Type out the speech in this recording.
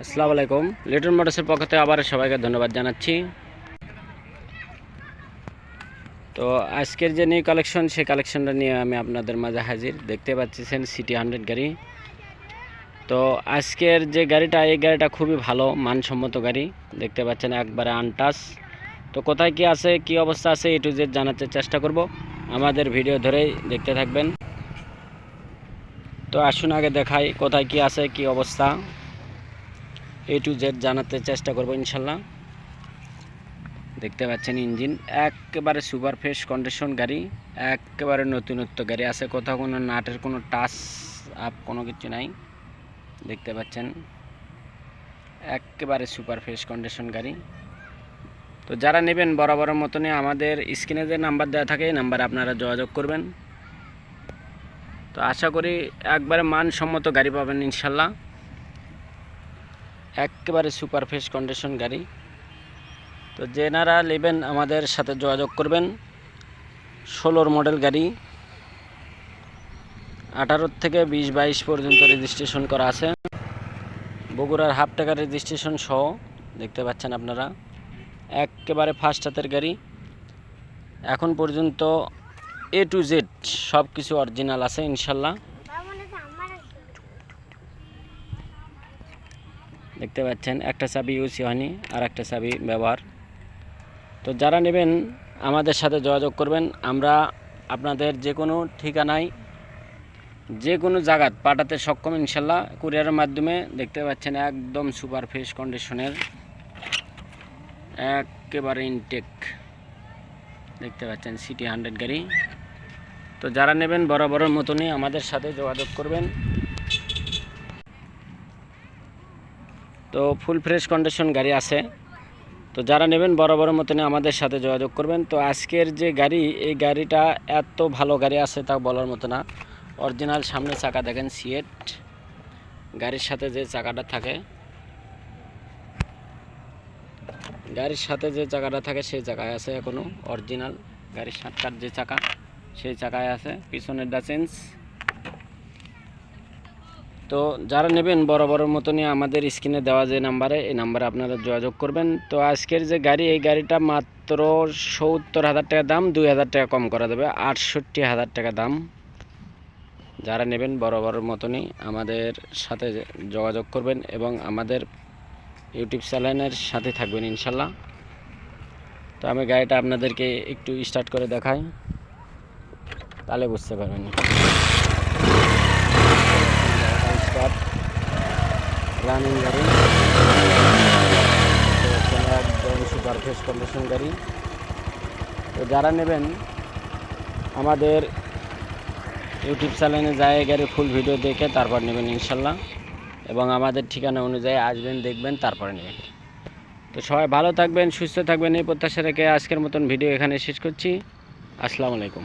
আসসালামু আলাইকুম। লিটন মোটরসের পক্ষ থেকে আবার সবাইকে ধন্যবাদ জানাচ্ছি। তো আজকের যে নিউ কালেকশন, সেই কালেকশনটা নিয়ে আমি আপনাদের মাঝে হাজির। দেখতে পাচ্ছেন সিটি 100 গাড়ি। তো আজকের যে গাড়িটা, এই গাড়িটা খুবই ভালো মানসম্মত গাড়ি। দেখতে পাচ্ছেন একবারে আনটাচ। তো কোথায় কি আছে, কি অবস্থা আছে, এ টু জেড জানাতে চেষ্টা করব। আমাদের ভিডিও ধরেই দেখতে থাকবেন। তো আসুন আগে দেখাই কোথায় কি আছে, কি অবস্থা, এ টু জেড জানাতে চেষ্টা করব ইনশাল্লাহ। দেখতে পাচ্ছেন ইঞ্জিন একেবারে সুপার ফ্রেশ কন্ডিশন গাড়ি, একেবারে নতুনত্ব গাড়ি আছে, কোথাও কোনো নাটের কোনো টাচ আপ কোনো কিছু নাই। দেখতে পাচ্ছেন একেবারে সুপার ফ্রেশ কন্ডিশন গাড়ি। তো যারা নেবেন বরাবরের মতনই আমাদের স্ক্রিনে যে নাম্বার দেওয়া থাকে, এই নাম্বারে আপনারা যোগাযোগ করবেন। তো আশা করি একবারে মানসম্মত গাড়ি পাবেন ইনশাল্লাহ। একেবারে সুপার ফ্রেশ কন্ডিশন গাড়ি। তো যেনারা নেবেন আমাদের সাথে যোগাযোগ করবেন। 16 মডেল গাড়ি, 18 থেকে 20-22 পর্যন্ত রেজিস্ট্রেশন করা আছে। বগুড়ার হাফ টাকা রেজিস্ট্রেশন সহ। দেখতে পাচ্ছেন আপনারা একেবারে ফার্স্ট হাতের গাড়ি। এখন পর্যন্ত এ টু জেড সব কিছু অরিজিনাল আছে ইনশাল্লাহ। দেখতে পাচ্ছেন একটা চাবি ইউজ হয়নি, আর একটা চাবি ব্যবহার। তো যারা নেবেন আমাদের সাথে যোগাযোগ করবেন। আমরা আপনাদের যে কোনো ঠিকানায়, যে কোনো জায়গায় পাঠাতে সক্ষম ইনশাল্লাহ, কুরিয়ারের মাধ্যমে। দেখতে পাচ্ছেন একদম সুপার ফ্রেশ কন্ডিশনের, একেবারে ইনটেক। দেখতে পাচ্ছেন সিটি 100 গাড়ি। তো যারা নেবেন বরাবরের মতনই আমাদের সাথে যোগাযোগ করবেন। তো ফুল ফ্রেশ কন্ডিশন গাড়ি আছে। তো যারা নেবেন বরাবরের মতনই আমাদের সাথে যোগাযোগ করবেন। তো আজকের যে গাড়ি, এই গাড়িটা এত ভালো গাড়ি আছে তা বলার মতো না। অরিজিনাল সামনে চাকা দেখেন সিয়েট, গাড়ির সাথে যে চাকাটা থাকে, গাড়ির সাথে যে চাকাটা থাকে সেই চাকায় আছে এখনো অরিজিনাল। গাড়ির সাতটার যে চাকা, সেই চাকায় আছে, পিছনের চেঞ্জ। তো যারা নেবেন বরাবরের মতনই আমাদের স্ক্রিনে দেওয়া যে নাম্বারে, এই নাম্বারে আপনারা যোগাযোগ করবেন। তো আজকের যে গাড়ি, এই গাড়িটা মাত্র 70,000 টাকা দাম, 2,000 টাকা কম করা যাবে, 68,000 টাকা দাম। যারা নেবেন বরাবরের মতনই আমাদের সাথে যোগাযোগ করবেন এবং আমাদের ইউটিউব চ্যানেলের সাথে থাকবেন ইনশাল্লাহ। তো আমি গাড়িটা আপনাদেরকে একটু স্টার্ট করে দেখাই, তাহলে বুঝতে পারবেন। রানিং গাড়ি, একদম সুপার ফ্রেশ কন্ডিশন গাড়ি। তো যারা নেবেন আমাদের ইউটিউব চ্যানেলে যায় গাড়ি ফুল ভিডিও দেখে তারপর নেবেন ইনশাল্লাহ, এবং আমাদের ঠিকানা অনুযায়ী আসবেন, দেখবেন, তারপরে নেবেন। তো সবাই ভালো থাকবেন, সুস্থ থাকবেন, এই প্রত্যাশা রেখে আজকের মতন ভিডিও এখানে শেষ করছি। আসসালামু আলাইকুম।